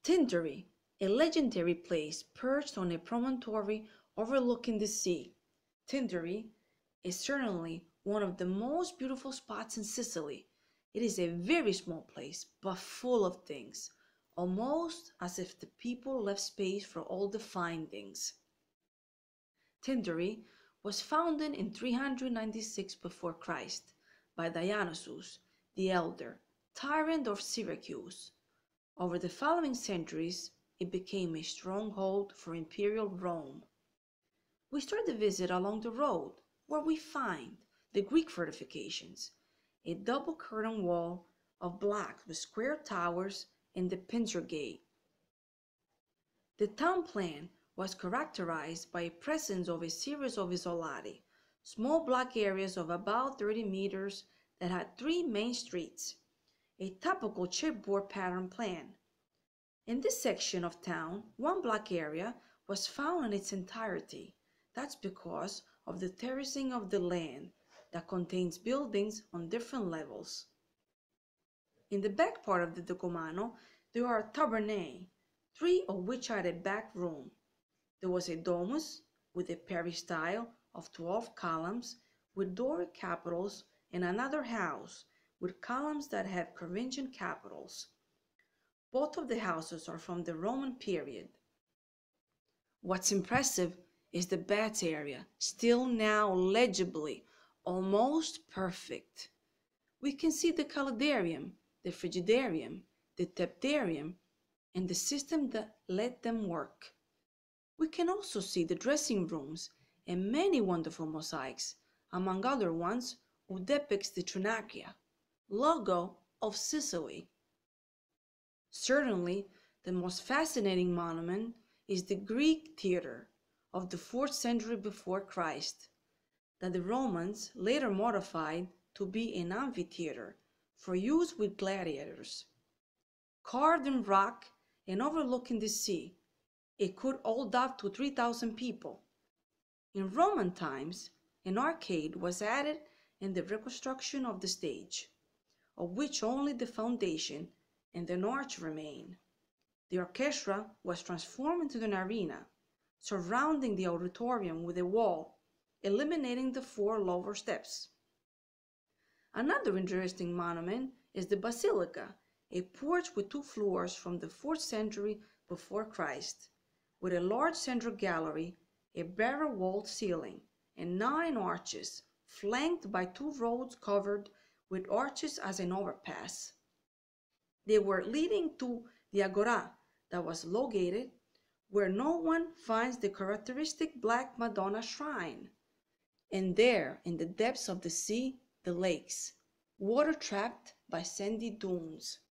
Tindari, a legendary place perched on a promontory overlooking the sea. Tindari is certainly one of the most beautiful spots in Sicily. It is a very small place, but full of things, almost as if the people left space for all the findings. Tindari was founded in 396 before Christ by Dionysus the Elder, tyrant of Syracuse. Over the following centuries, it became a stronghold for Imperial Rome. We start the visit along the road, where we find the Greek fortifications, a double curtain wall of black with square towers and the pincer gate. The town plan was characterized by a presence of a series of isolati, small block areas of about 30 meters that had three main streets, a typical chipboard pattern plan. In this section of town, one block area was found in its entirety. That's because of the terracing of the land that contains buildings on different levels. In the back part of the Decumano, there are tabernae, three of which had a back room. There was a domus with a peristyle of 12 columns with Doric capitals and another house with columns that have Corinthian capitals. Both of the houses are from the Roman period. What's impressive is the bath area, still now legibly, almost perfect. We can see the calidarium, the frigidarium, the teptarium, and the system that let them work. We can also see the dressing rooms and many wonderful mosaics, among other ones who depicts the Trinacria, logo of Sicily. Certainly, the most fascinating monument is the Greek theater of the 4th century before Christ, that the Romans later modified to be an amphitheater for use with gladiators. Carved in rock and overlooking the sea, it could hold up to 3,000 people. In Roman times, an arcade was added in the reconstruction of the stage, of which only the foundation and an arch remain. The orchestra was transformed into an arena, surrounding the auditorium with a wall, eliminating the 4 lower steps. Another interesting monument is the basilica, a porch with 2 floors from the 4th century before Christ, with a large central gallery, a barrel-walled ceiling, and 9 arches, flanked by 2 roads covered with arches as an overpass. They were leading to the agora that was located where no one finds the characteristic Black Madonna shrine. And there, in the depths of the sea, the lakes, water trapped by sandy dunes.